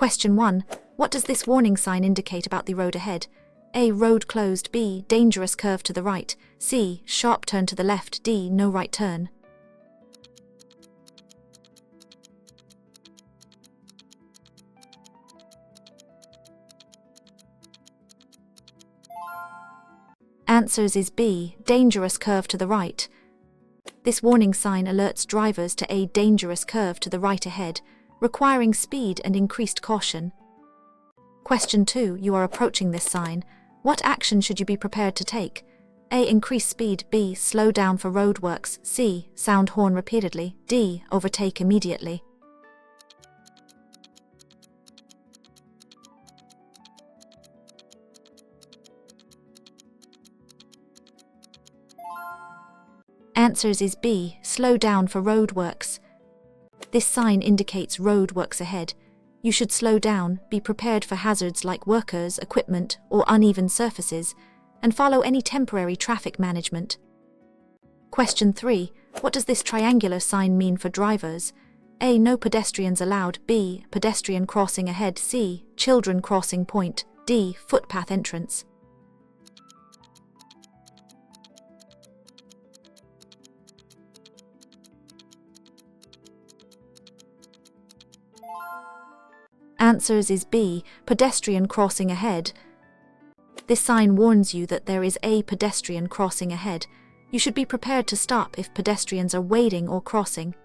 Question 1. What does this warning sign indicate about the road ahead? A. Road closed. B. Dangerous curve to the right. C. Sharp turn to the left. D. No right turn. Answers is B. Dangerous curve to the right. This warning sign alerts drivers to a dangerous curve to the right ahead, requiring speed and increased caution. Question 2. You are approaching this sign. What action should you be prepared to take? A. Increase speed. B. Slow down for roadworks. C. Sound horn repeatedly. D. Overtake immediately. Answers is B. Slow down for roadworks. This sign indicates roadworks ahead. You should slow down, be prepared for hazards like workers, equipment, or uneven surfaces, and follow any temporary traffic management. Question 3. What does this triangular sign mean for drivers? A. No pedestrians allowed. B. Pedestrian crossing ahead. C. Children crossing point. D. Footpath entrance. Answers is B. Pedestrian crossing ahead. This sign warns you that there is a pedestrian crossing ahead. You should be prepared to stop if pedestrians are wading or crossing.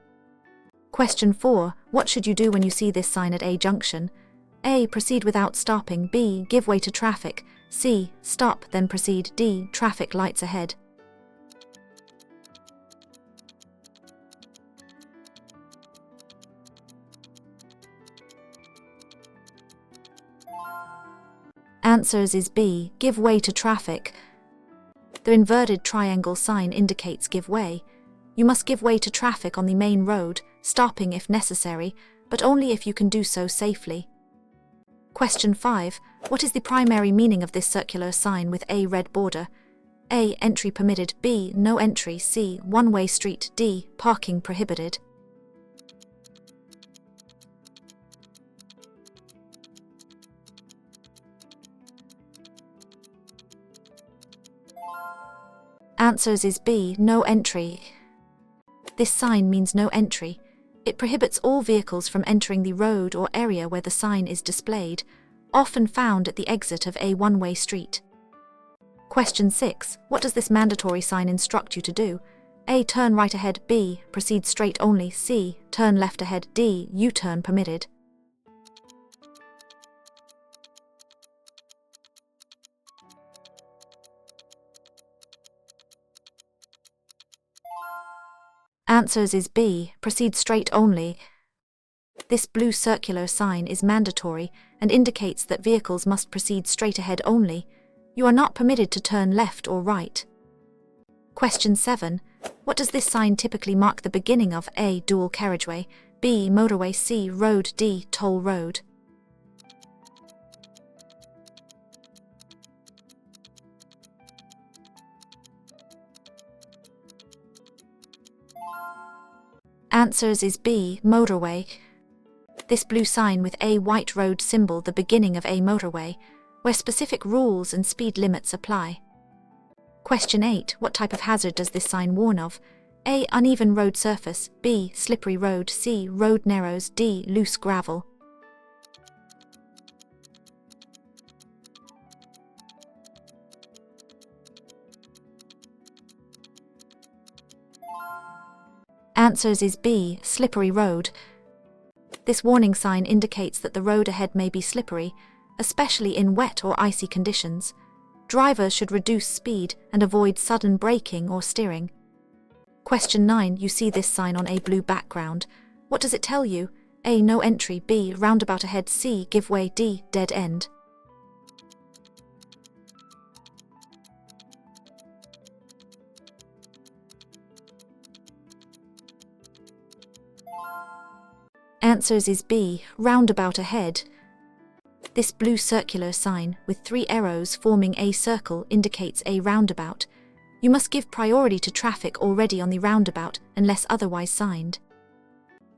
Question 4. What should you do when you see this sign at a junction? A. Proceed without stopping. B. Give way to traffic. C. Stop, then proceed. D. Traffic lights ahead. Answers is B. Give way to traffic. The inverted triangle sign indicates give way. You must give way to traffic on the main road, stopping if necessary, but only if you can do so safely. Question 5. What is the primary meaning of this circular sign with a red border? A. Entry permitted. B. No entry. C. One-way street. D. Parking prohibited. Answers is B. No entry. This sign means no entry. It prohibits all vehicles from entering the road or area where the sign is displayed, often found at the exit of a one-way street. Question 6. What does this mandatory sign instruct you to do? A. Turn right ahead. B. Proceed straight only. C. Turn left ahead. D. U-turn permitted. Answers is B. Proceed straight only. This blue circular sign is mandatory and indicates that vehicles must proceed straight ahead only. You are not permitted to turn left or right. Question 7. What does this sign typically mark the beginning of? A. Dual carriageway. B. Motorway. C. Road. D. Toll road. Answers is B. Motorway. This blue sign with a white road symbol the beginning of a motorway, where specific rules and speed limits apply. Question 8. What type of hazard does this sign warn of? A. Uneven road surface. B. Slippery road. C. Road narrows. D. Loose gravel. Answers is B. Slippery road. This warning sign indicates that the road ahead may be slippery, especially in wet or icy conditions. Drivers should reduce speed and avoid sudden braking or steering. Question 9. You see this sign on a blue background. What does it tell you? A. No entry. B. Roundabout ahead. C. Give way. D. Dead end. Answers is B. Roundabout ahead. This blue circular sign with 3 arrows forming a circle indicates a roundabout. You must give priority to traffic already on the roundabout unless otherwise signed.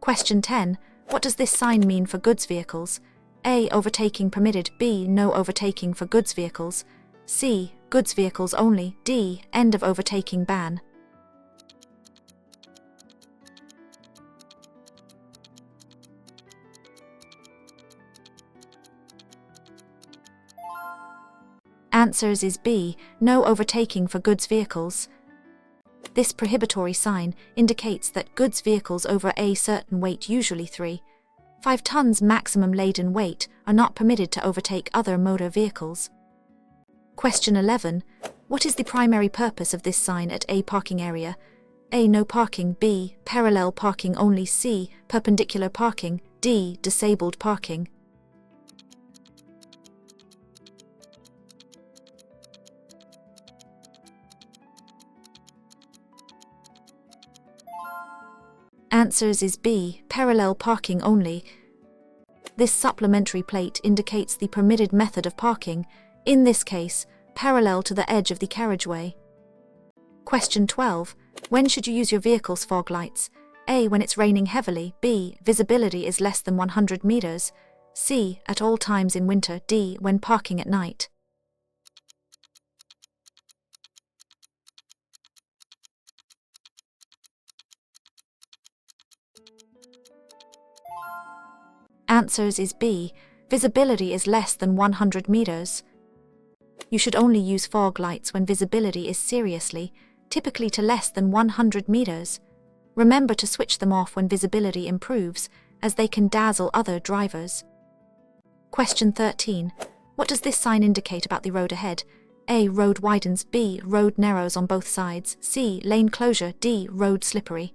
Question 10. What does this sign mean for goods vehicles? A. Overtaking permitted. B. No overtaking for goods vehicles. C. Goods vehicles only. D. End of overtaking ban. Answers is B. No overtaking for goods vehicles. This prohibitory sign indicates that goods vehicles over a certain weight, usually 3.5 tons maximum laden weight, are not permitted to overtake other motor vehicles. Question 11. What is the primary purpose of this sign at a parking area? A. No parking. B. Parallel parking only. C. Perpendicular parking. D. Disabled parking. Answers is B. Parallel parking only. This supplementary plate indicates the permitted method of parking, in this case, parallel to the edge of the carriageway. Question 12. When should you use your vehicle's fog lights? A. When it's raining heavily. B. Visibility is less than 100 meters. C. At all times in winter. D. When parking at night. Answers is B. Visibility is less than 100 meters. You should only use fog lights when visibility is seriously, typically to less than 100 meters. Remember to switch them off when visibility improves, as they can dazzle other drivers. Question 13. What does this sign indicate about the road ahead? A. Road widens. B. Road narrows on both sides. C. Lane closure. D. Road slippery.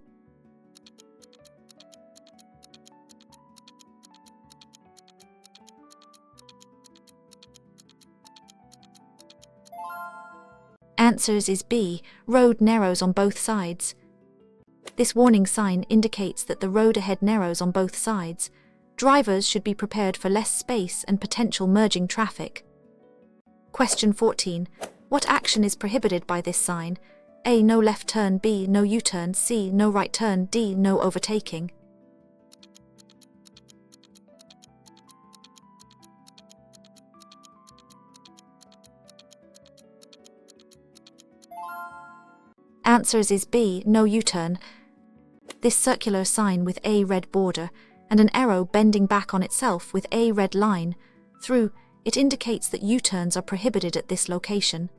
Answers is B. Road narrows on both sides. This warning sign indicates that the road ahead narrows on both sides. Drivers should be prepared for less space and potential merging traffic. Question 14. What action is prohibited by this sign? A. No left turn. B. No U-turn. C. No right turn. D. No overtaking. Answers is B. No U-turn. This circular sign with a red border and an arrow bending back on itself with a red line through it indicates that U-turns are prohibited at this location.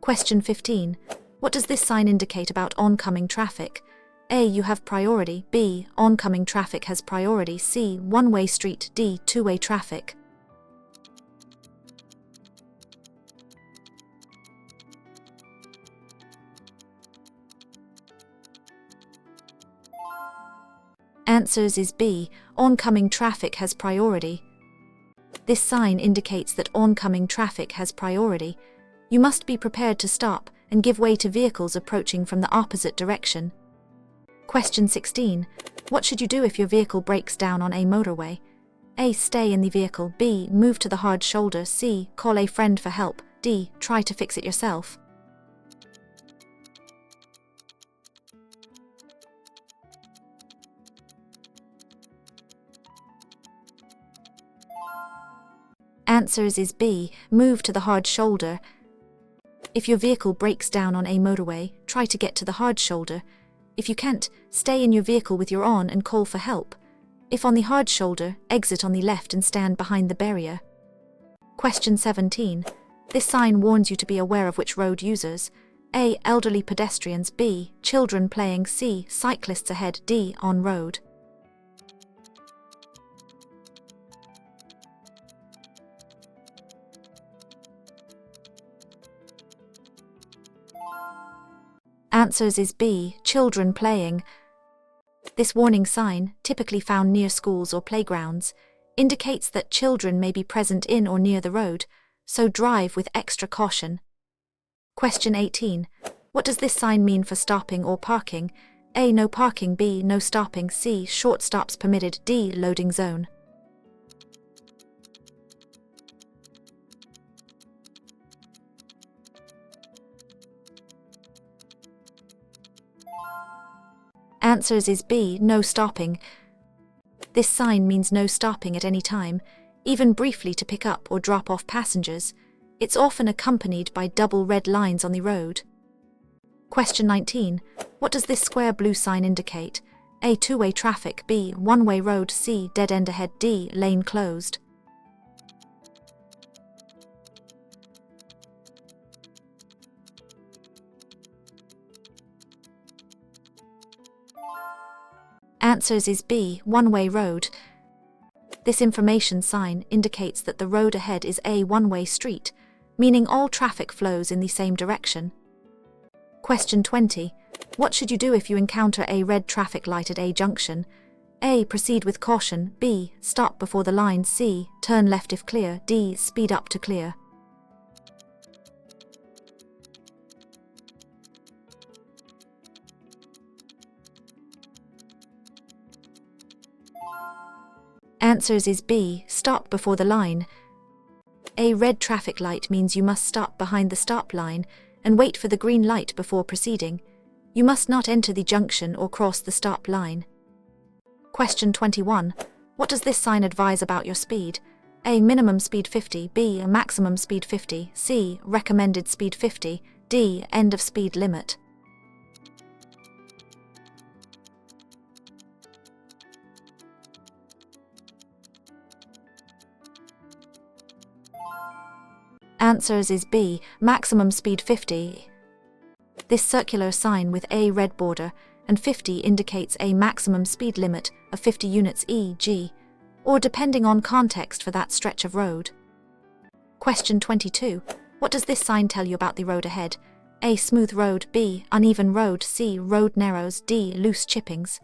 Question 15. What does this sign indicate about oncoming traffic? A. You have priority. B. Oncoming traffic has priority. C. One-way street. D. Two-way traffic. Answers is B. Oncoming traffic has priority. This sign indicates that oncoming traffic has priority. You must be prepared to stop and give way to vehicles approaching from the opposite direction. Question 16. What should you do if your vehicle breaks down on a motorway? A. Stay in the vehicle. B. Move to the hard shoulder. C. Call a friend for help. D. Try to fix it yourself. Answers is B. Move to the hard shoulder. If your vehicle breaks down on a motorway, try to get to the hard shoulder. If you can't, stay in your vehicle with your on and call for help. If on the hard shoulder, exit on the left and stand behind the barrier. Question 17. This sign warns you to be aware of which road users. A. Elderly pedestrians. B. Children playing. C. Cyclists ahead. D. On road. Answers is B. Children playing. This warning sign, typically found near schools or playgrounds, indicates that children may be present in or near the road, so drive with extra caution. Question 18. What does this sign mean for stopping or parking? A. No parking. B. No stopping. C. Short stops permitted. D. Loading zone. Answers is B. No stopping. This sign means no stopping at any time. even briefly to pick up or drop off passengers. It's often accompanied by double red lines on the road. Question 19. What does this square blue sign indicate? A. Two-way traffic. B. One-way road. C. Dead end ahead. D. Lane closed. Answers is B. One-way road. This information sign indicates that the road ahead is a one-way street, meaning all traffic flows in the same direction. Question 20. What should you do if you encounter a red traffic light at a junction? A. Proceed with caution. B. Stop before the line. C. Turn left if clear. D. Speed up to clear. Answers is B. Stop before the line. A red traffic light means you must stop behind the stop line and wait for the green light before proceeding. You must not enter the junction or cross the stop line. Question 21. What does this sign advise about your speed? A. Minimum speed 50. B. Maximum speed 50. C. Recommended speed 50. D. End of speed limit. Answers is B. Maximum speed 50. This circular sign with a red border and 50 indicates a maximum speed limit of 50 units e.g., or depending on context for that stretch of road. Question 22. What does this sign tell you about the road ahead? A. Smooth road. B. Uneven road. C. Road narrows. D. Loose chippings.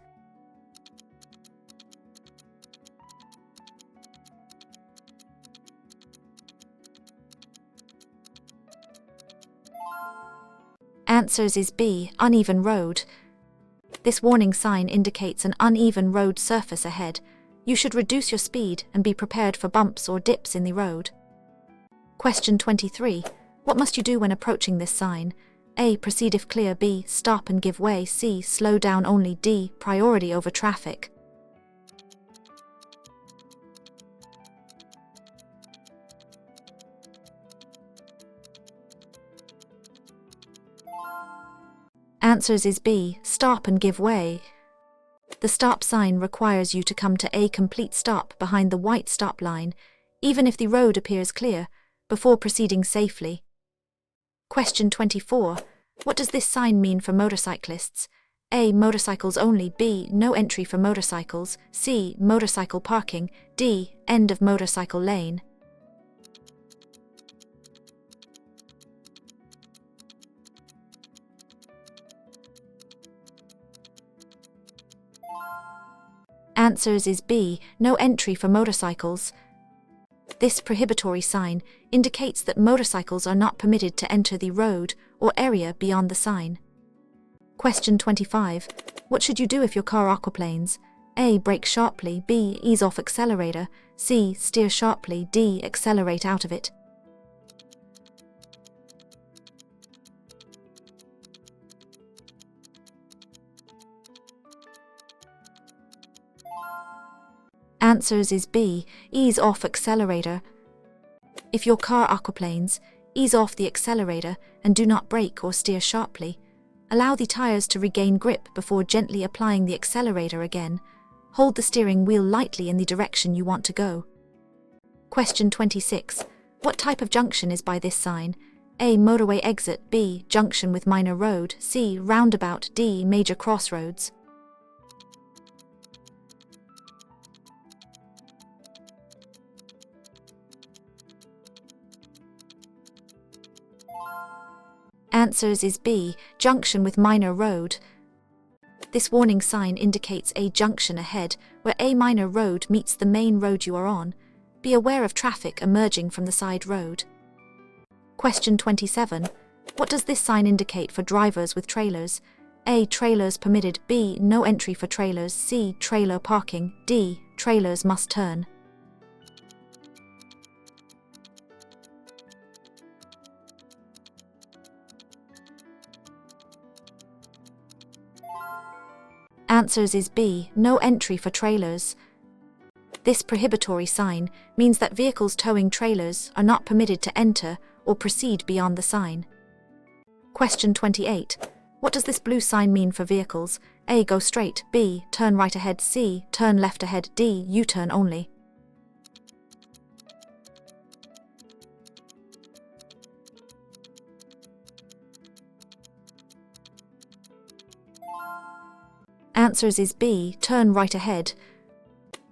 Answers is B. Uneven road. This warning sign indicates an uneven road surface ahead. You should reduce your speed and be prepared for bumps or dips in the road. Question 23. What must you do when approaching this sign? A. Proceed if clear. B. Stop and give way. C. Slow down only. D. Priority over traffic. Answers is B. Stop and give way. The stop sign requires you to come to a complete stop behind the white stop line, even if the road appears clear, before proceeding safely. Question 24. What does this sign mean for motorcyclists? A. Motorcycles only. B. No entry for motorcycles. C. Motorcycle parking. D. End of motorcycle lane. Answers is B. No entry for motorcycles. This prohibitory sign indicates that motorcycles are not permitted to enter the road or area beyond the sign. Question 25. What should you do if your car aquaplanes? A. Brake sharply. B. Ease off accelerator. C. Steer sharply. D. Accelerate out of it. Answers is B. Ease off accelerator. If your car aquaplanes, ease off the accelerator and do not brake or steer sharply. Allow the tires to regain grip before gently applying the accelerator again. Hold the steering wheel lightly in the direction you want to go. Question 26. What type of junction is by this sign? A. Motorway exit. B. Junction with minor road. C. Roundabout. D. Major crossroads. Answers is B. Junction with minor road. This warning sign indicates a junction ahead where a minor road meets the main road you are on. Be aware of traffic emerging from the side road. Question 27. What does this sign indicate for drivers with trailers? A. Trailers permitted. B. No entry for trailers. C. Trailer parking. D. Trailers must turn. Answers is B. No entry for trailers. This prohibitory sign means that vehicles towing trailers are not permitted to enter or proceed beyond the sign. Question 28. What does this blue sign mean for vehicles? A. Go straight. B. Turn right ahead. C. Turn left ahead. D. U-turn only. Answers is B. Turn right ahead.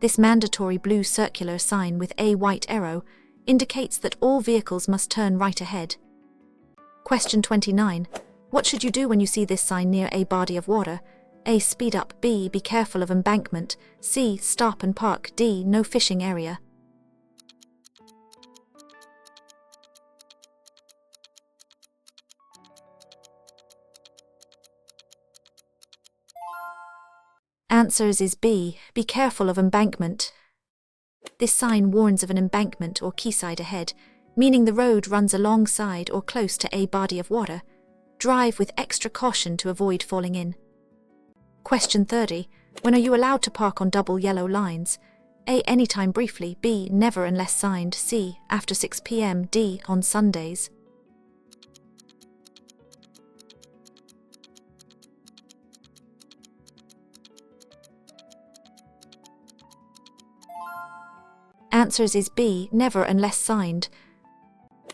This mandatory blue circular sign with a white arrow indicates that all vehicles must turn right ahead. Question 29. What should you do when you see this sign near a body of water? A. Speed up. B. Be careful of embankment. C. Stop and park. D. No fishing area. Answers is B. Be careful of embankment. This sign warns of an embankment or quayside ahead, meaning the road runs alongside or close to a body of water. Drive with extra caution to avoid falling in. Question 30. When are you allowed to park on double yellow lines? A. Anytime briefly. B. Never unless signed. C. After 6 p.m. D. On Sundays. Answers is B. Never unless signed.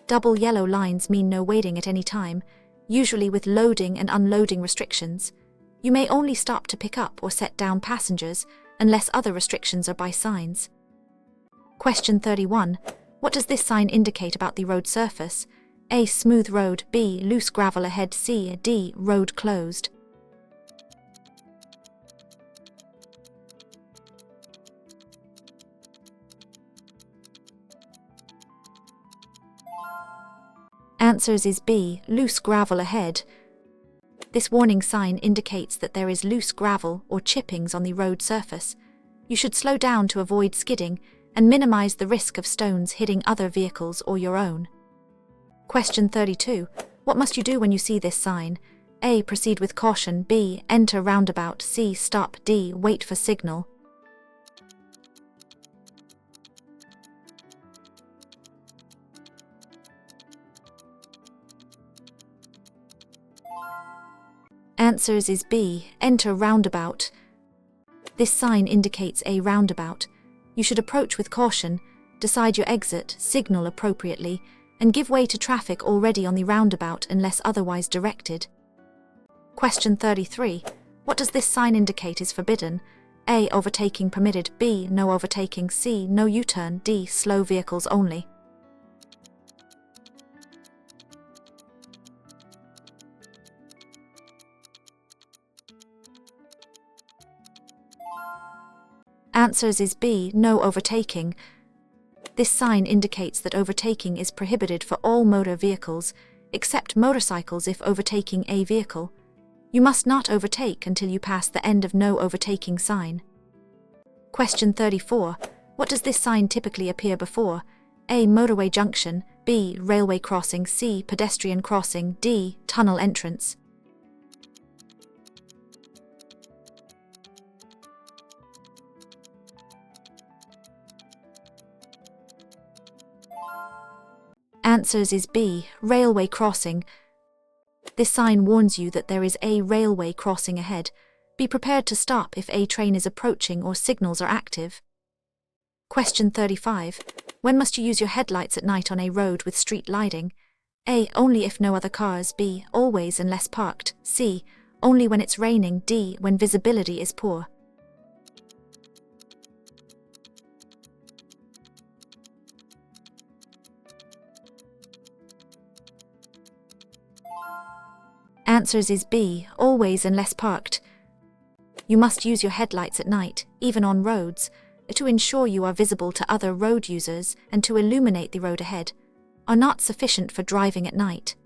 Double yellow lines mean no waiting at any time, usually with loading and unloading restrictions. You may only stop to pick up or set down passengers unless other restrictions are by signs. Question 31. What does this sign indicate about the road surface? A. Smooth road. B. Loose gravel ahead. C. D. Road closed. Answers is B. Loose gravel ahead. This warning sign indicates that there is loose gravel or chippings on the road surface. You should slow down to avoid skidding and minimize the risk of stones hitting other vehicles or your own. Question 32. What must you do when you see this sign? A. Proceed with caution. B. Enter roundabout. C. Stop. D. Wait for signal. Answers is B. Enter roundabout. This sign indicates a roundabout. You should approach with caution, decide your exit, signal appropriately, and give way to traffic already on the roundabout unless otherwise directed. Question 33. What does this sign indicate is forbidden? A. Overtaking permitted. B. No overtaking. C. No U-turn. D. Slow vehicles only. Answers is B. No overtaking. This sign indicates that overtaking is prohibited for all motor vehicles, except motorcycles if overtaking a vehicle. You must not overtake until you pass the end of no overtaking sign. Question 34. What does this sign typically appear before? A. Motorway junction. B. Railway crossing. C. Pedestrian crossing. D. Tunnel entrance. Answers is B. Railway crossing. This sign warns you that there is a railway crossing ahead. Be prepared to stop if a train is approaching or signals are active. Question 35. When must you use your headlights at night on a road with street lighting? A. Only if no other cars. B. Always unless parked. C. Only when it's raining. D. When visibility is poor. Answers is B. Always unless parked. You must use your headlights at night, even on roads, to ensure you are visible to other road users and to illuminate the road ahead, are not sufficient for driving at night.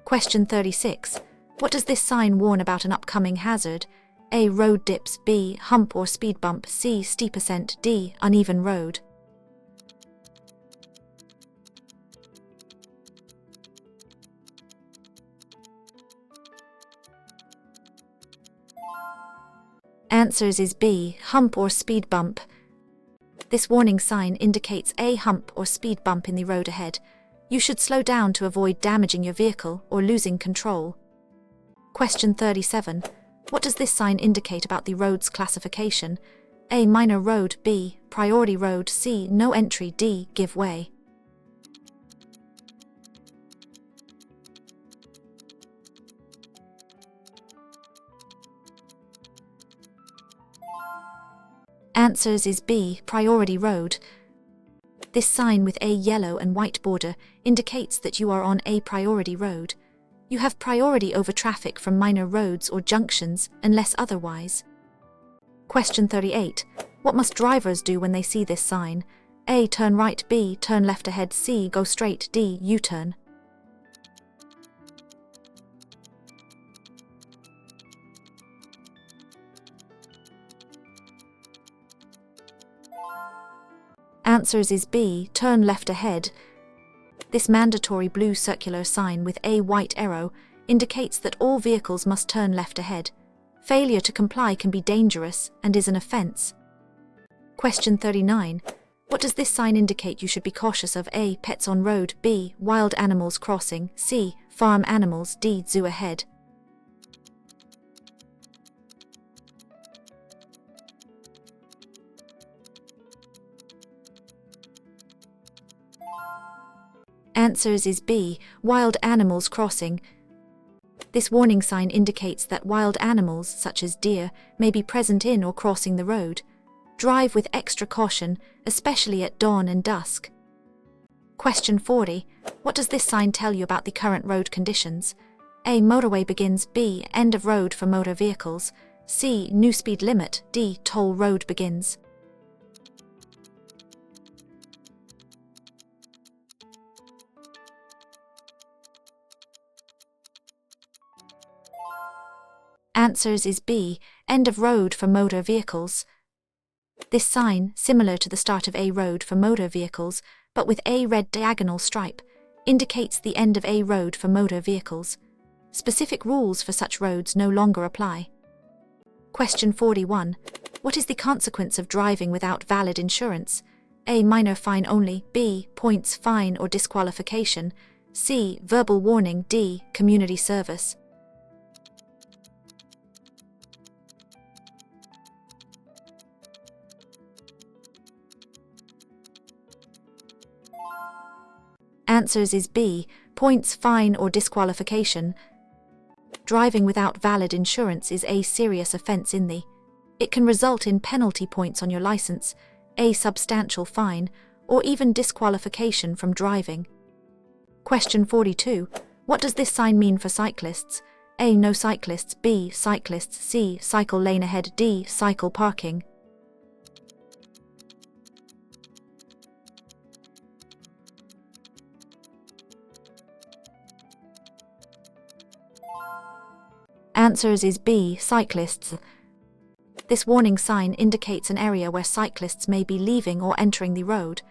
Question 36. What does this sign warn about an upcoming hazard? A. Road dips. B. Hump or speed bump. C. Steep ascent. D. Uneven road. Answers is B. Hump or speed bump. This warning sign indicates a hump or speed bump in the road ahead. You should slow down to avoid damaging your vehicle or losing control. Question 37. What does this sign indicate about the road's classification? A. Minor road. B. Priority road. C. No entry. D. Give way. Answers is B. Priority road. This sign with a yellow and white border indicates that you are on a priority road. You have priority over traffic from minor roads or junctions unless otherwise. Question 38. What must drivers do when they see this sign? A. Turn right. B. Turn left ahead. C. Go straight. D. U-turn. Answers is B. Turn left ahead. This mandatory blue circular sign with a white arrow indicates that all vehicles must turn left ahead. Failure to comply can be dangerous and is an offence. Question 39. What does this sign indicate you should be cautious of? A. Pets on road. B. Wild animals crossing. C. Farm animals. D. Zoo ahead. Answers is B. Wild animals crossing. This warning sign indicates that wild animals, such as deer, may be present in or crossing the road. Drive with extra caution, especially at dawn and dusk. Question 40. What does this sign tell you about the current road conditions? A. Motorway begins. B. End of road for motor vehicles. C. New speed limit. D. Toll road begins. Answers is B. End of road for motor vehicles. This sign, similar to the start of a road for motor vehicles, but with a red diagonal stripe, indicates the end of a road for motor vehicles. Specific rules for such roads no longer apply. Question 41. What is the consequence of driving without valid insurance? A. Minor fine only. B. Points, fine or disqualification. C. Verbal warning. D. Community service. Answers is B. Points, fine or disqualification. Driving without valid insurance is a serious offence in the. It can result in penalty points on your license, a substantial fine, or even disqualification from driving. Question 42. What does this sign mean for cyclists? A. No cyclists. B. Cyclists. C. Cycle lane ahead. D. Cycle parking. Answers is B. Cyclists. This warning sign indicates an area where cyclists may be leaving or entering the road.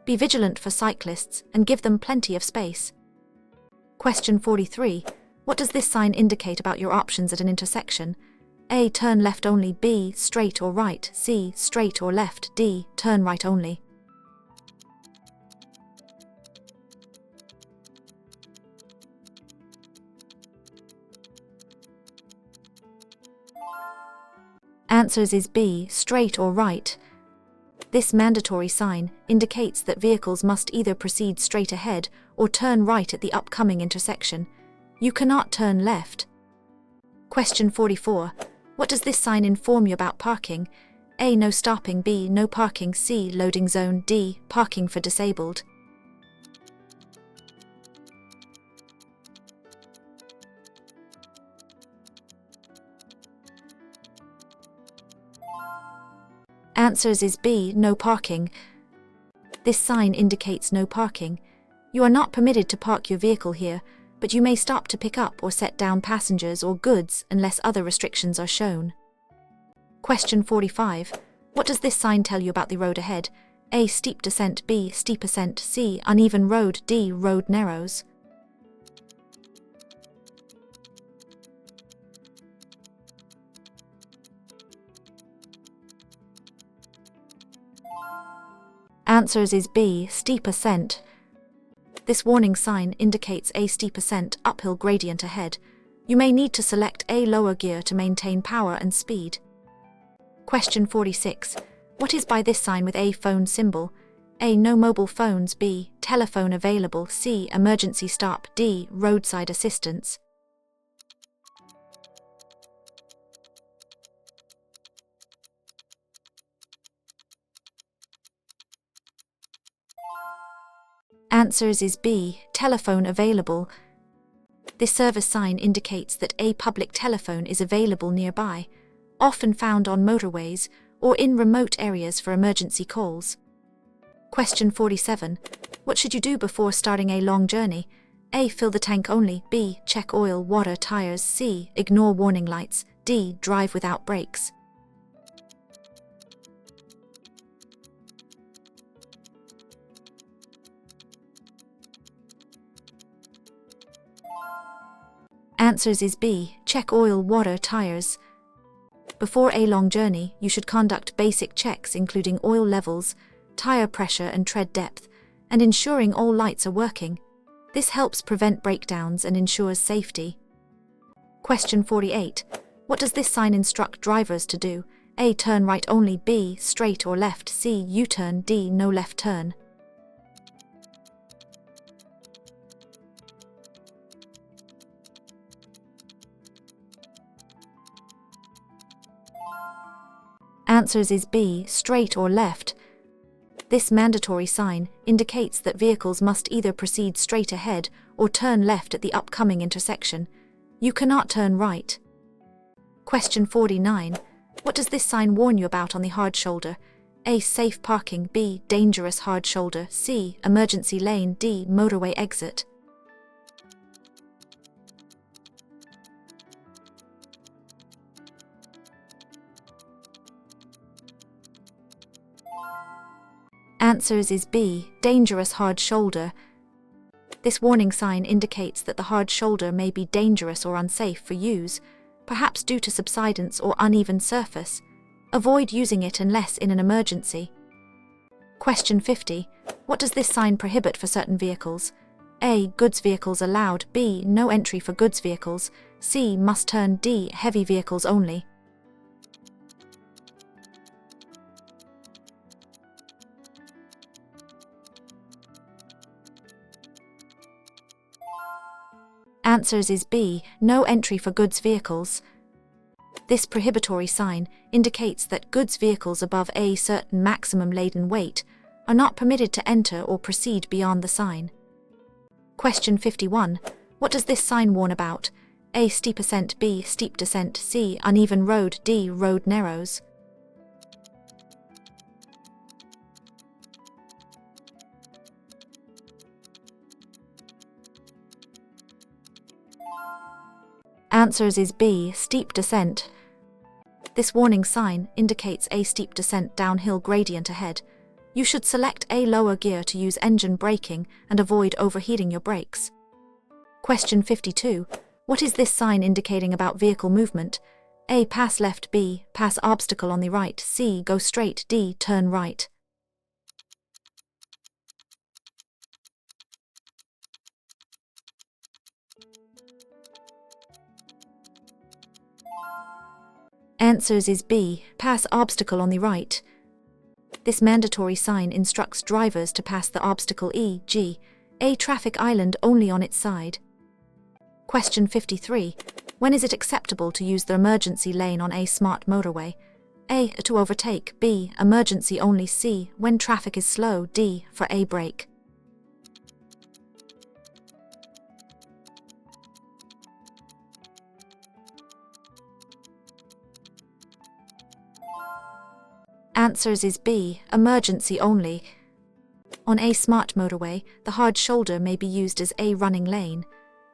Be vigilant for cyclists and give them plenty of space. Question 43. What does this sign indicate about your options at an intersection? A. Turn left only. B. Straight or right. C. Straight or left. D. Turn right only. Answers is B. Straight or right. This mandatory sign indicates that vehicles must either proceed straight ahead or turn right at the upcoming intersection. You cannot turn left. Question 44. What does this sign inform you about parking? A. No stopping. B. No parking. C. Loading zone. D. Parking for disabled. Answers is B. No parking. This sign indicates no parking. You are not permitted to park your vehicle here, but you may stop to pick up or set down passengers or goods unless other restrictions are shown. Question 45. What does this sign tell you about the road ahead? A. Steep descent. B. Steep ascent. C. Uneven road. D. Road narrows. Answers is B, steep ascent. This warning sign indicates a steep ascent uphill gradient ahead. You may need to select a lower gear to maintain power and speed. Question 46. What is by this sign with a phone symbol? A. No mobile phones. B. Telephone available. C. Emergency stop. D. Roadside assistance. Answers is B. Telephone available. This service sign indicates that a public telephone is available nearby, often found on motorways or in remote areas for emergency calls. Question 47. What should you do before starting a long journey? A. Fill the tank only. B. Check oil, water, tires. C. Ignore warning lights. D. Drive without brakes. Answers is B. Check oil, water, tires. Before a long journey, you should conduct basic checks including oil levels, tire pressure and tread depth, and ensuring all lights are working. This helps prevent breakdowns and ensures safety. Question 48. What does this sign instruct drivers to do? A. Turn right only. B. Straight or left. C. U-turn. D. No left turn. Answers is B. Straight or left. This mandatory sign indicates that vehicles must either proceed straight ahead or turn left at the upcoming intersection. You cannot turn right. Question 49. What does this sign warn you about on the hard shoulder? A. Safe parking. B. Dangerous hard shoulder. C. Emergency lane. D. Motorway exit. Answers is B. Dangerous hard shoulder. This warning sign indicates that the hard shoulder may be dangerous or unsafe for use, perhaps due to subsidence or uneven surface. Avoid using it unless in an emergency. Question 50. What does this sign prohibit for certain vehicles? A. Goods vehicles allowed. B. No entry for goods vehicles. C. Must turn. D. Heavy vehicles only. Answers is B. No entry for goods vehicles. This prohibitory sign indicates that goods vehicles above a certain maximum laden weight are not permitted to enter or proceed beyond the sign. Question 51. What does this sign warn about? A. Steep ascent. B. Steep descent. C. Uneven road. D. Road narrows. Answers is B. Steep descent. This warning sign indicates a steep descent downhill gradient ahead. You should select a lower gear to use engine braking and avoid overheating your brakes. Question 52. What is this sign indicating about vehicle movement? A. Pass left. B. Pass obstacle on the right. C. Go straight. D. Turn right. Answers is B. Pass obstacle on the right. This mandatory sign instructs drivers to pass the obstacle e.g., a traffic island only on its side. Question 53. When is it acceptable to use the emergency lane on a smart motorway? A. To overtake. B. Emergency only. C. When traffic is slow. D. For a brake. Answers is B. Emergency only. On a smart motorway, the hard shoulder may be used as a running lane.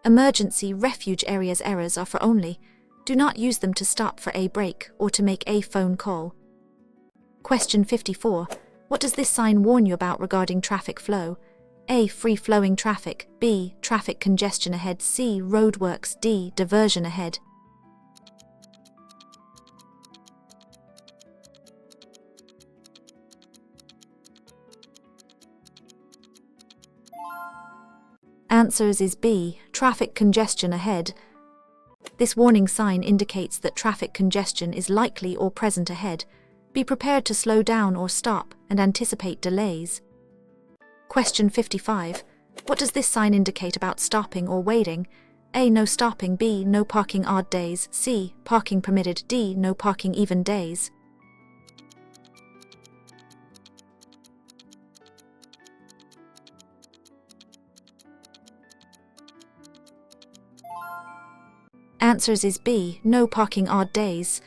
Emergency refuge areas errors are for only. Do not use them to stop for a brake or to make a phone call. Question 54. What does this sign warn you about regarding traffic flow? A. Free-flowing traffic. B. Traffic congestion ahead. C. Roadworks. D. Diversion ahead. Answers is B, traffic congestion ahead. This warning sign indicates that traffic congestion is likely or present ahead. Be prepared to slow down or stop and anticipate delays. Question 55. What does this sign indicate about stopping or waiting? A. No stopping. B. No parking odd days. C. Parking permitted. D. No parking even days. Answers is B. No parking odd days.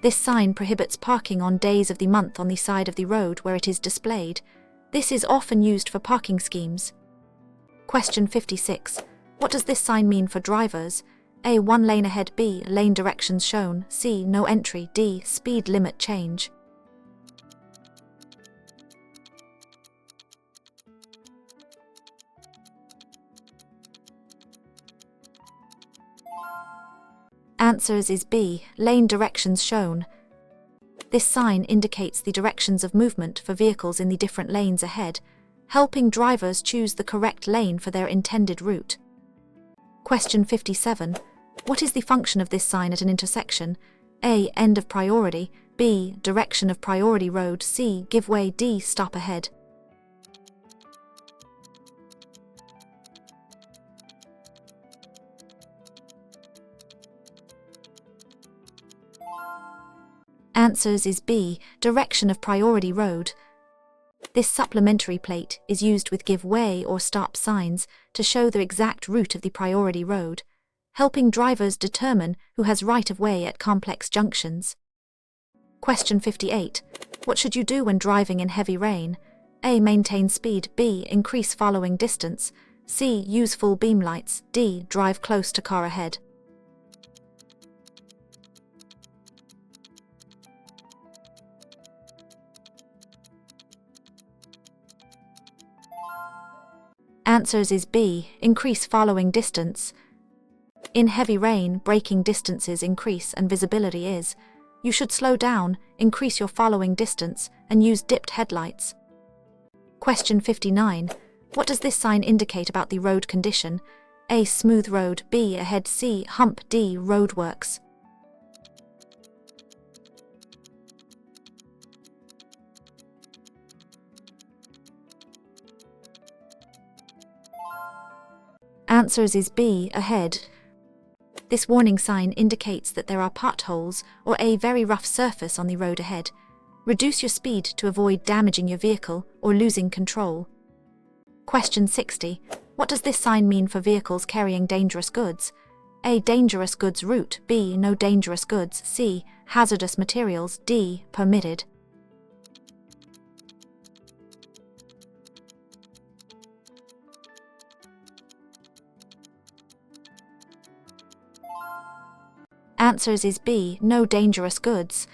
This sign prohibits parking on days of the month on the side of the road where it is displayed. This is often used for parking schemes. Question 56. What does this sign mean for drivers? A. 1 lane ahead. B. Lane directions shown. C. No entry. D. Speed limit change. Answers is B. Lane directions shown. This sign indicates the directions of movement for vehicles in the different lanes ahead, helping drivers choose the correct lane for their intended route. Question 57. What is the function of this sign at an intersection? A. End of priority. B. Direction of priority road. C. Give way. D. Stop ahead. Answers is B. Direction of priority road. This supplementary plate is used with give way or stop signs to show the exact route of the priority road, helping drivers determine who has right of way at complex junctions. Question 58. What should you do when driving in heavy rain? A. Maintain speed. B. Increase following distance. C. Use full beam lights. D. Drive close to car ahead. Answers is B. Increase following distance. In heavy rain, braking distances increase and visibility is. You should slow down, increase your following distance, and use dipped headlights. Question 59. What does this sign indicate about the road condition? A. Smooth road. B. Ahead. C. Hump. D. Roadworks. Answers is B. Ahead. This warning sign indicates that there are potholes or a very rough surface on the road ahead. Reduce your speed to avoid damaging your vehicle or losing control. Question 60. What does this sign mean for vehicles carrying dangerous goods? A. Dangerous goods route. B. No dangerous goods. C. Hazardous materials. D. Permitted. Answers is B. No dangerous goods.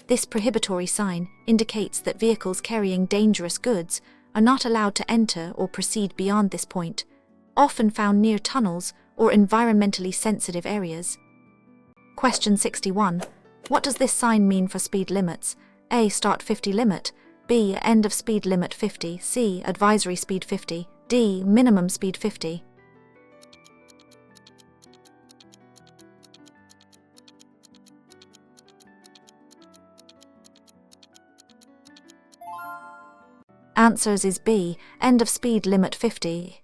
This prohibitory sign indicates that vehicles carrying dangerous goods are not allowed to enter or proceed beyond this point, often found near tunnels or environmentally sensitive areas. Question 61. What does this sign mean for speed limits? A. Start 50 limit. B. End of speed limit 50. C. Advisory speed 50. D. Minimum speed 50. Answers is B. End of speed limit 50.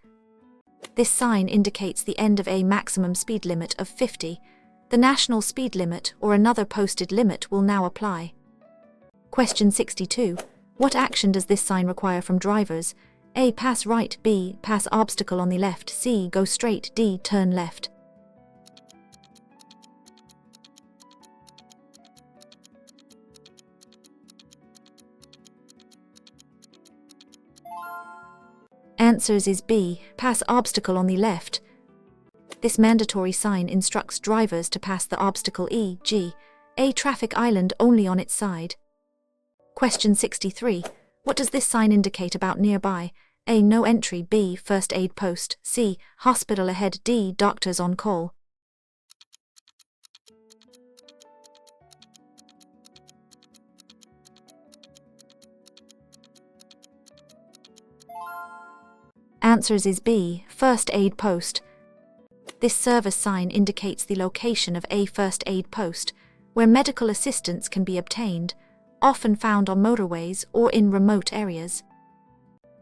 This sign indicates the end of a maximum speed limit of 50. The national speed limit or another posted limit will now apply. Question 62. What action does this sign require from drivers? A. Pass right. B. Pass obstacle on the left. C. Go straight. D. Turn left. Answers is B. Pass obstacle on the left. This mandatory sign instructs drivers to pass the obstacle e.g. a traffic island only on its side. Question 63. What does this sign indicate about nearby? A. No entry. B. First aid post. C. Hospital ahead. D. Doctors on call. Answers is B, first aid post. This service sign indicates the location of a first aid post, where medical assistance can be obtained, often found on motorways or in remote areas.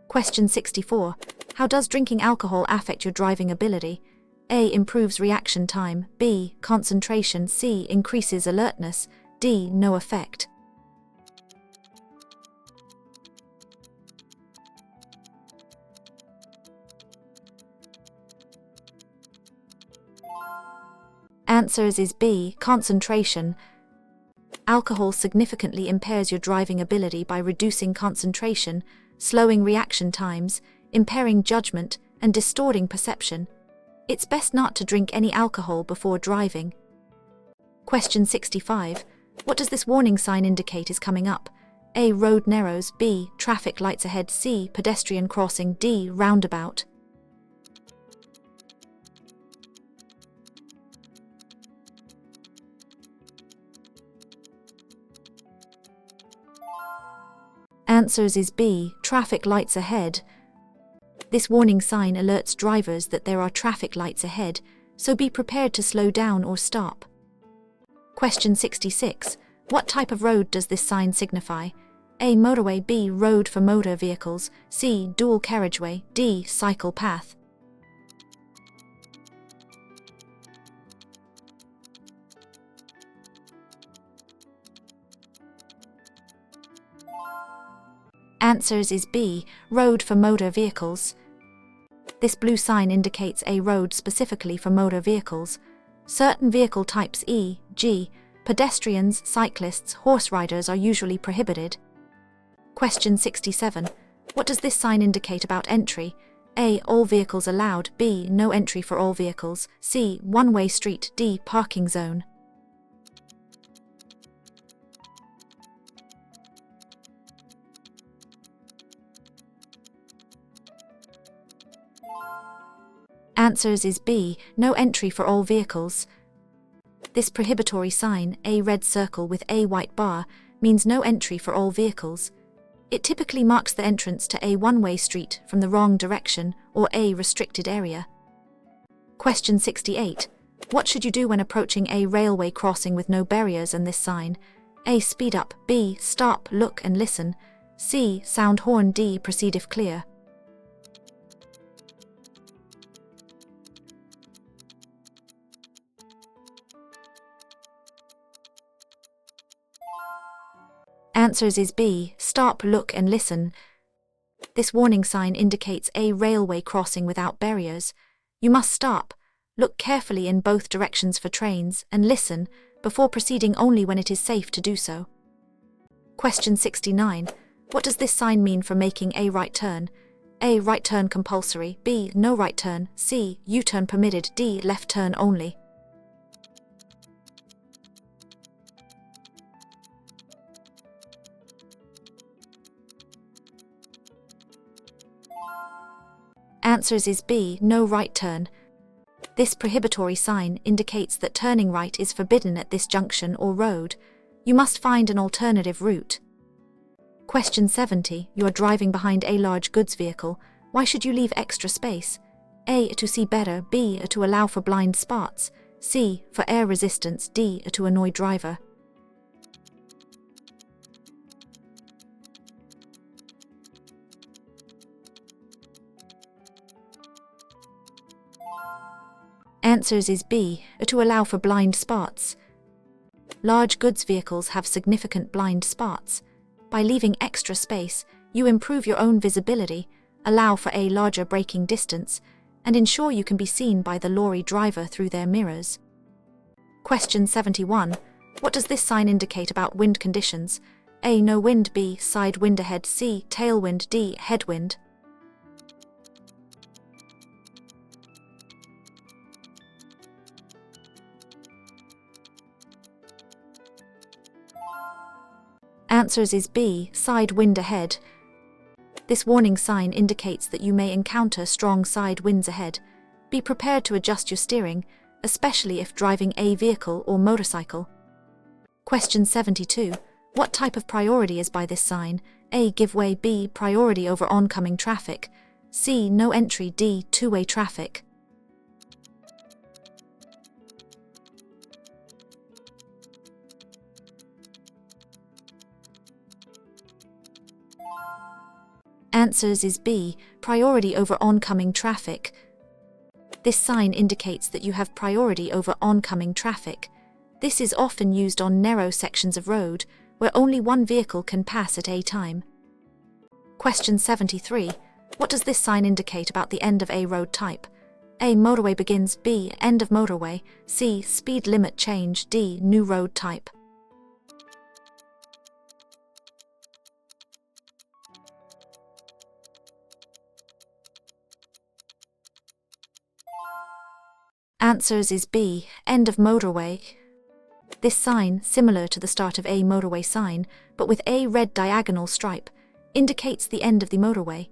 Question 64. How does drinking alcohol affect your driving ability? A. Improves reaction time. B. Concentration. C. Increases alertness. D. No effect. Answers is B, concentration. Alcohol significantly impairs your driving ability by reducing concentration, slowing reaction times, impairing judgment, and distorting perception. It's best not to drink any alcohol before driving. Question 65. What does this warning sign indicate is coming up? A. Road narrows. B. Traffic lights ahead. C. Pedestrian crossing. D. Roundabout. Answers is B, traffic lights ahead. This warning sign alerts drivers that there are traffic lights ahead, so be prepared to slow down or stop. Question 66. What type of road does this sign signify? A. Motorway. B. Road for motor vehicles. C. Dual carriageway. D. Cycle path. Answers is B, road for motor vehicles. This blue sign indicates a road specifically for motor vehicles. Certain vehicle types e.g., pedestrians, cyclists, horse riders are usually prohibited. Question 67. What does this sign indicate about entry? A. All vehicles allowed. B. No entry for all vehicles. C. One-way street. D. Parking zone. Answers is B, no entry for all vehicles. This prohibitory sign, a red circle with a white bar, means no entry for all vehicles. It typically marks the entrance to a one-way street from the wrong direction or a restricted area. Question 68. What should you do when approaching a railway crossing with no barriers and this sign? A. Speed up. B. Stop, look and listen. C. Sound horn. D. Proceed if clear. Answers is B, stop, look and listen. This warning sign indicates a railway crossing without barriers. You must stop, look carefully in both directions for trains, and listen before proceeding only when it is safe to do so. Question 69. What does this sign mean for making a right turn? A. Right turn compulsory. B. No right turn. C. U-turn permitted. D. Left turn only. Answers is B, no right turn. This prohibitory sign indicates that turning right is forbidden at this junction or road. You must find an alternative route. Question 70. You are driving behind a large goods vehicle. Why should you leave extra space? A. To see better. B. To allow for blind spots. C. For air resistance. D. To annoy driver. Answers is B, to allow for blind spots. Large goods vehicles have significant blind spots. By leaving extra space, you improve your own visibility, allow for a larger braking distance, and ensure you can be seen by the lorry driver through their mirrors. Question 71. What does this sign indicate about wind conditions? A. No wind. B. Side wind ahead. C. Tailwind. D. Headwind. Answers is B, side wind ahead. This warning sign indicates that you may encounter strong side winds ahead. Be prepared to adjust your steering, especially if driving a vehicle or motorcycle. Question 72. What type of priority is by this sign? A. Give way. B. Priority over oncoming traffic. C. No entry, D. Two-way traffic. Answers is B. Priority over oncoming traffic. This sign indicates that you have priority over oncoming traffic. This is often used on narrow sections of road, where only one vehicle can pass at a time. Question 73. What does this sign indicate about the end of a road type? A. Motorway begins. B. End of motorway. C. Speed limit change. D. New road type. Answers is B. End of motorway. This sign, similar to the start of a motorway sign, but with a red diagonal stripe, indicates the end of the motorway.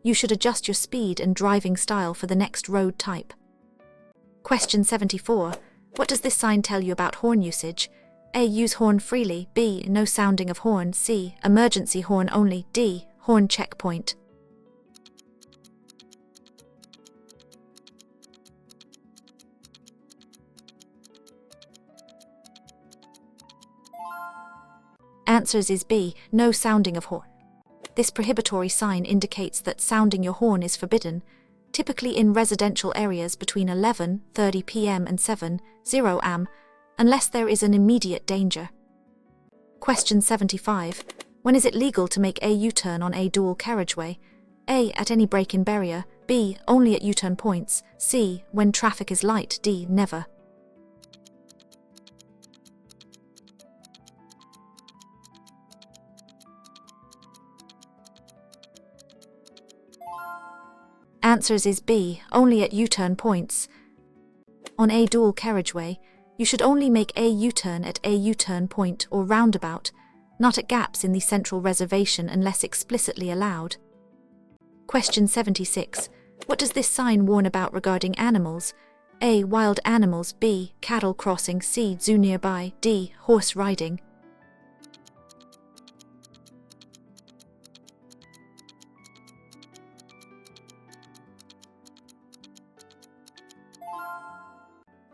You should adjust your speed and driving style for the next road type. Question 74. What does this sign tell you about horn usage? A. Use horn freely. B. No sounding of horn. C. Emergency horn only. D. Horn checkpoint. Answers is B. No sounding of horn. This prohibitory sign indicates that sounding your horn is forbidden, typically in residential areas between 11:30 p.m. and 7:00 am, unless there is an immediate danger. Question 75. When is it legal to make a U-turn on a dual carriageway? A. At any break-in barrier. B. Only at U-turn points. C. When traffic is light. D. Never. Answers is B. Only at U-turn points. On a dual carriageway, you should only make a U-turn at a U-turn point or roundabout, not at gaps in the central reservation unless explicitly allowed. Question 76. What does this sign warn about regarding animals? A. Wild animals. B. Cattle crossing. C. Zoo nearby. D. Horse riding.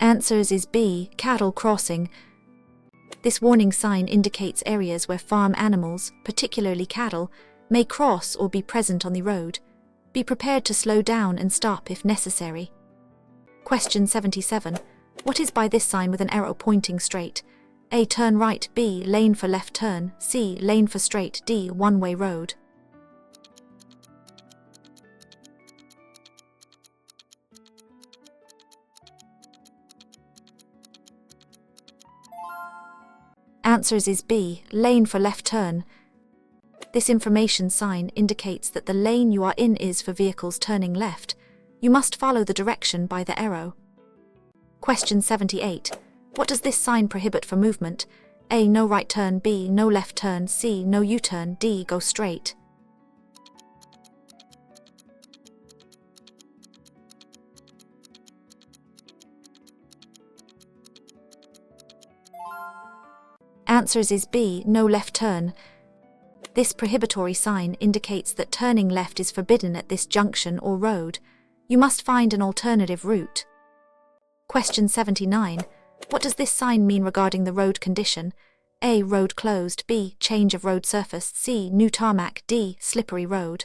Answers is B. Cattle crossing. This warning sign indicates areas where farm animals, particularly cattle, may cross or be present on the road. Be prepared to slow down and stop if necessary. Question 77. What is by this sign with an arrow pointing straight? A. Turn right. B. Lane for left turn. C. Lane for straight. D. One-way road. Answers is B. Lane for left turn. This information sign indicates that the lane you are in is for vehicles turning left. You must follow the direction by the arrow. Question 78. What does this sign prohibit for movement? A. No right turn. B. No left turn. C. No U-turn. D. Go straight. Answers is B. No left turn. This prohibitory sign indicates that turning left is forbidden at this junction or road. You must find an alternative route. Question 79. What does this sign mean regarding the road condition? A. Road closed. B. Change of road surface. C. New tarmac. D. Slippery road.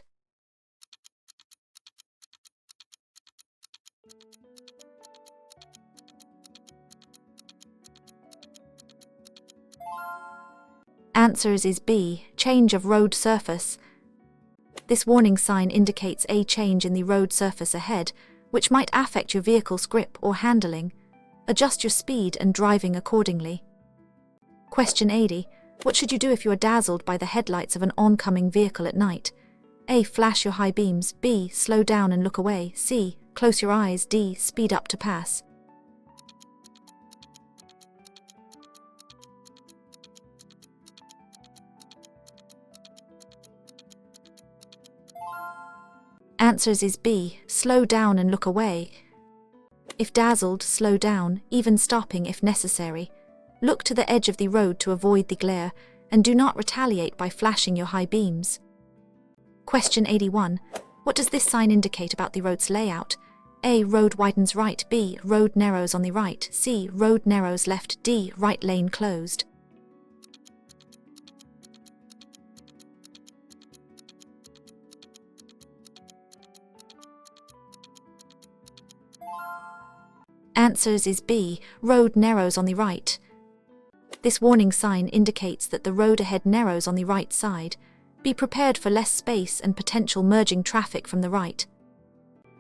Answers is B. Change of road surface. This warning sign indicates a change in the road surface ahead, which might affect your vehicle's grip or handling. Adjust your speed and driving accordingly. Question 80. What should you do if you are dazzled by the headlights of an oncoming vehicle at night? A. Flash your high beams. B. Slow down and look away. C. Close your eyes. D. Speed up to pass. Answers is B. Slow down and look away. If dazzled, slow down, even stopping if necessary. Look to the edge of the road to avoid the glare, and do not retaliate by flashing your high beams. Question 81. What does this sign indicate about the road's layout? A. Road widens right. B. Road narrows on the right. C. Road narrows left. D. Right lane closed. Answers is B. Road narrows on the right. This warning sign indicates that the road ahead narrows on the right side. Be prepared for less space and potential merging traffic from the right.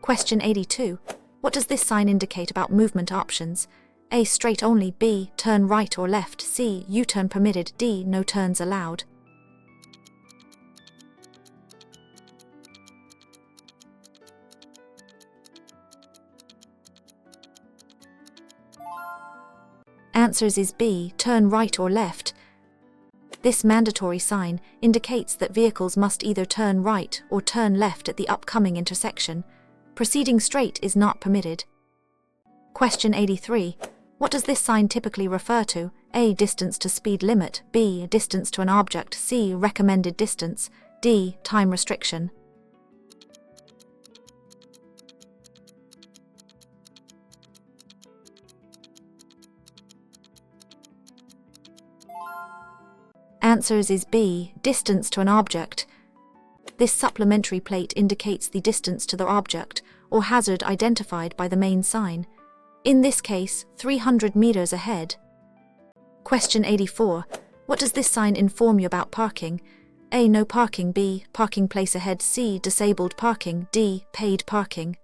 Question 82. What does this sign indicate about movement options? A. Straight only. B. Turn right or left. C. U-turn permitted. D. No turns allowed. Answers is B. Turn right or left. This mandatory sign indicates that vehicles must either turn right or turn left at the upcoming intersection. Proceeding straight is not permitted. Question 83. What does this sign typically refer to? A. Distance to speed limit. B. Distance to an object. C. Recommended distance. D. Time restriction. Answers is B. Distance to an object. This supplementary plate indicates the distance to the object or hazard identified by the main sign. In this case, 300 meters ahead. Question 84. What does this sign inform you about parking? A. No parking. B. Parking place ahead. C. Disabled parking. D. Paid parking.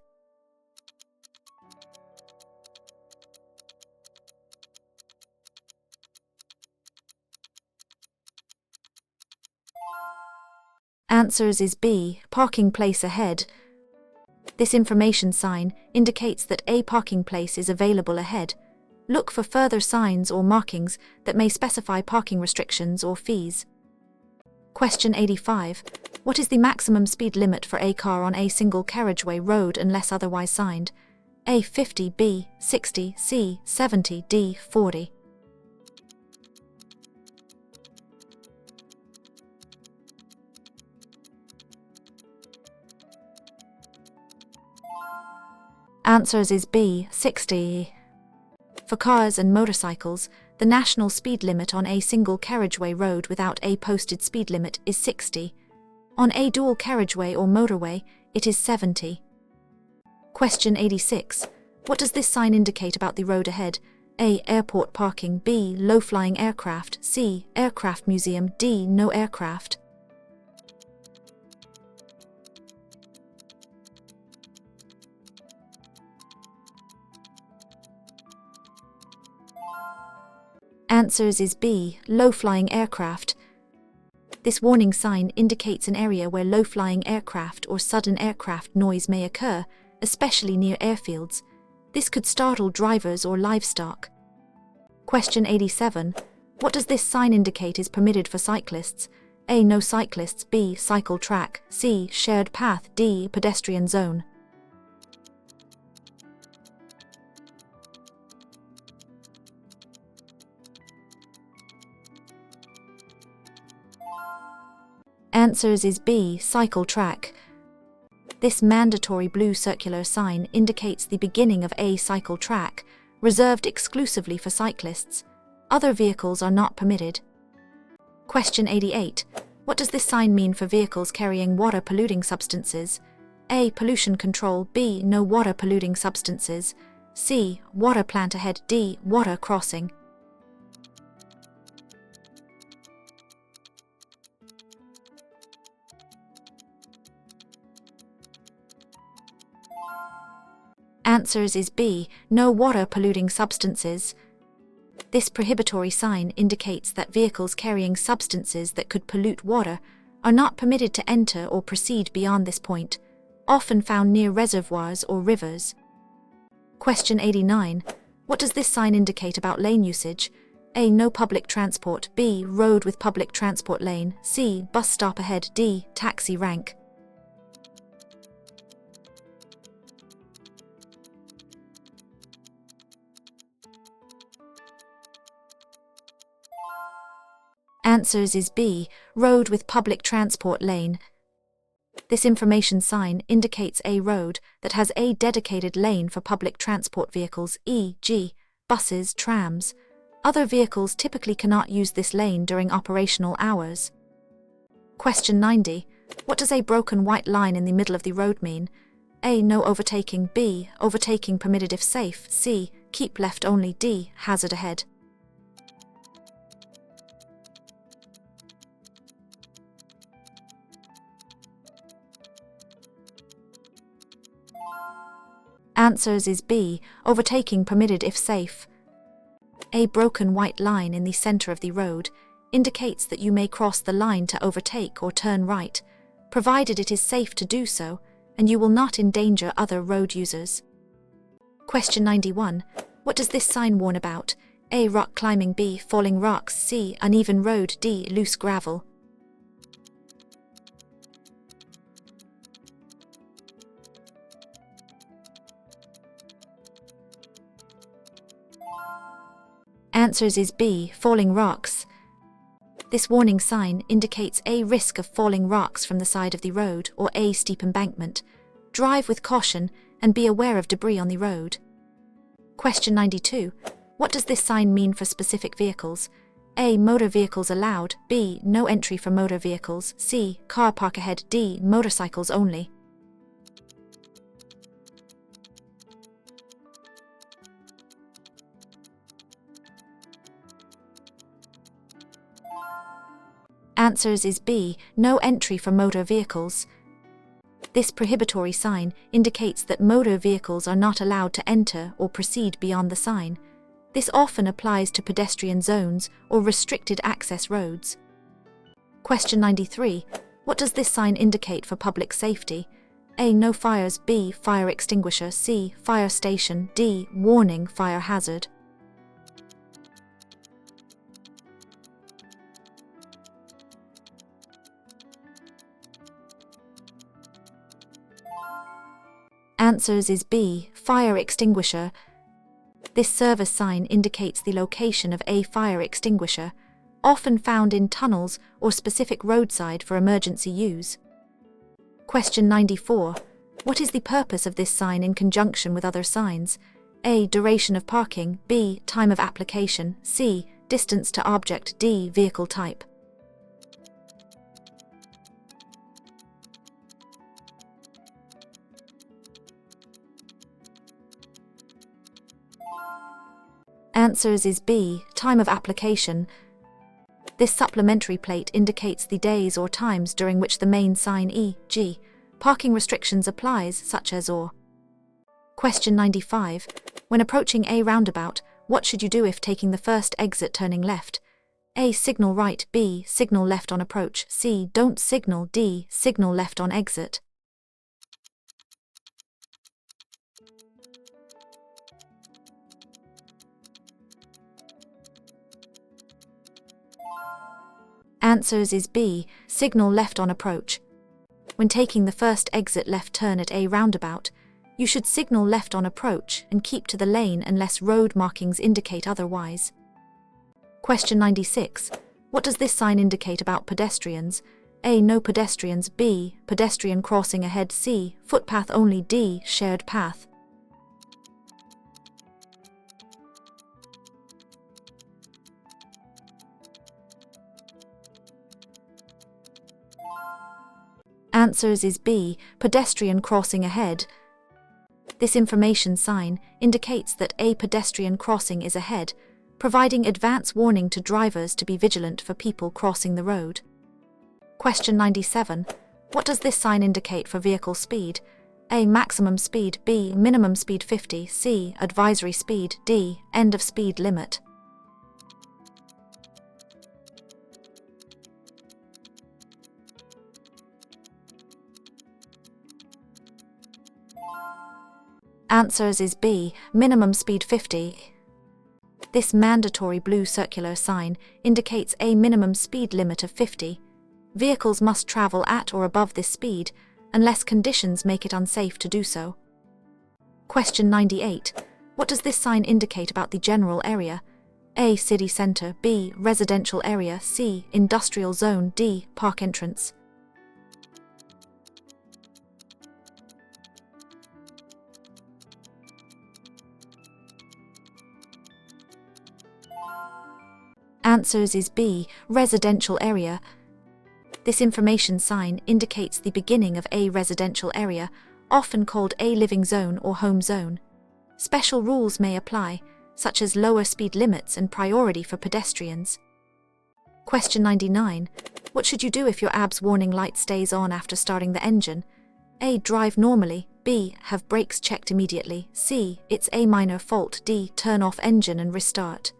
Answers is B. Parking place ahead. This information sign indicates that a parking place is available ahead. Look for further signs or markings that may specify parking restrictions or fees. Question 85. What is the maximum speed limit for a car on a single carriageway road unless otherwise signed? A. 50. B. 60. C. 70. D. 40. Answers is B. 60. For cars and motorcycles, the national speed limit on a single carriageway road without a posted speed limit is 60. On a dual carriageway or motorway, it is 70. Question 86. What does this sign indicate about the road ahead? A. Airport parking. B. Low-flying aircraft. C. Aircraft museum. D. No aircraft. Answers is B. Low-flying aircraft. This warning sign indicates an area where low-flying aircraft or sudden aircraft noise may occur, especially near airfields. This could startle drivers or livestock. Question 87. What does this sign indicate is permitted for cyclists? A. No cyclists. B. Cycle track. C. Shared path. D. Pedestrian zone. Answers is B. Cycle track. This mandatory blue circular sign indicates the beginning of a cycle track, reserved exclusively for cyclists. Other vehicles are not permitted. Question 88. What does this sign mean for vehicles carrying water-polluting substances? A. Pollution control. B. No water-polluting substances. C. Water plant ahead. D. Water crossing. Answers is B. No water-polluting substances. This prohibitory sign indicates that vehicles carrying substances that could pollute water are not permitted to enter or proceed beyond this point, often found near reservoirs or rivers. Question 89. What does this sign indicate about lane usage? A. No public transport. B. Road with public transport lane. C. Bus stop ahead. D. Taxi rank. Answers is B. Road with public transport lane. This information sign indicates a road that has a dedicated lane for public transport vehicles, e.g., buses, trams. Other vehicles typically cannot use this lane during operational hours. Question 90. What does a broken white line in the middle of the road mean? A. No overtaking. B. Overtaking permitted if safe. C. Keep left only. D. Hazard ahead. Answers is B. Overtaking permitted if safe. A broken white line in the center of the road indicates that you may cross the line to overtake or turn right, provided it is safe to do so and you will not endanger other road users. Question 91. What does this sign warn about? A. Rock climbing. B. Falling rocks. C. Uneven road. D. Loose gravel. Answers is B. Falling rocks. This warning sign indicates a risk of falling rocks from the side of the road or a steep embankment. Drive with caution and be aware of debris on the road. Question 92. What does this sign mean for specific vehicles? A. Motor vehicles allowed. B. No entry for motor vehicles. C. Car park ahead. D. Motorcycles only. Answers is B. No entry for motor vehicles. This prohibitory sign indicates that motor vehicles are not allowed to enter or proceed beyond the sign. This often applies to pedestrian zones or restricted access roads. Question 93. What does this sign indicate for public safety? A. No fires. B. Fire extinguisher. C. Fire station. D. Warning fire hazard. Answers is B. Fire extinguisher. This service sign indicates the location of a fire extinguisher, often found in tunnels or specific roadside for emergency use. Question 94. What is the purpose of this sign in conjunction with other signs? A. Duration of parking. B. Time of application. C. Distance to object. D. Vehicle type. Answers is B. Time of application. This supplementary plate indicates the days or times during which the main sign e.g. parking restrictions applies, such as or. Question 95. When approaching a roundabout, what should you do if taking the first exit turning left? A. Signal right. B. Signal left on approach. C. Don't signal. D. Signal left on exit. Answers is B. Signal left on approach. When taking the first exit left turn at a roundabout, you should signal left on approach and keep to the lane unless road markings indicate otherwise. Question 96. What does this sign indicate about pedestrians? A. No pedestrians. B. Pedestrian crossing ahead. C. Footpath only. D. Shared path. Answers is B. Pedestrian crossing ahead. This information sign indicates that a pedestrian crossing is ahead, providing advance warning to drivers to be vigilant for people crossing the road. Question 97. What does this sign indicate for vehicle speed? A. Maximum speed. B. Minimum speed 50. C. Advisory speed. D. End of speed limit. Answers is B. Minimum speed 50. This mandatory blue circular sign indicates a minimum speed limit of 50. Vehicles must travel at or above this speed unless conditions make it unsafe to do so. Question 98. What does this sign indicate about the general area? A. City center. B. Residential area. C. Industrial zone. D. Park entrance. Answers is B, residential area. This information sign indicates the beginning of a residential area, often called a living zone or home zone. Special rules may apply, such as lower speed limits and priority for pedestrians. Question 99. What should you do if your ABS warning light stays on after starting the engine? A. Drive normally. B. Have brakes checked immediately. C. It's a minor fault. D. Turn off engine and restart.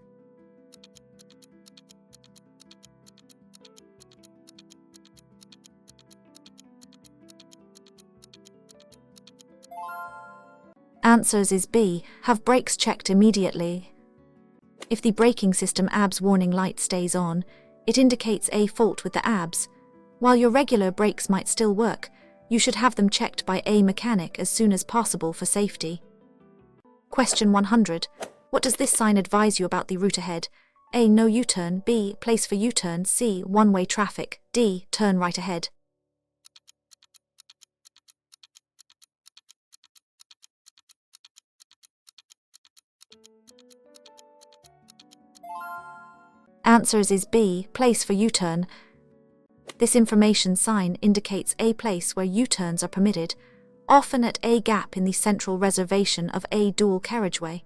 Answers is B. Have brakes checked immediately. If the braking system ABS warning light stays on, it indicates a fault with the ABS. While your regular brakes might still work, you should have them checked by a mechanic as soon as possible for safety. Question 100. What does this sign advise you about the route ahead? A. No U-turn. B. Place for U-turn. C. One-way traffic. D. Turn right ahead. Answers is B. Place for U-turn. This information sign indicates a place where U-turns are permitted, often at a gap in the central reservation of a dual carriageway.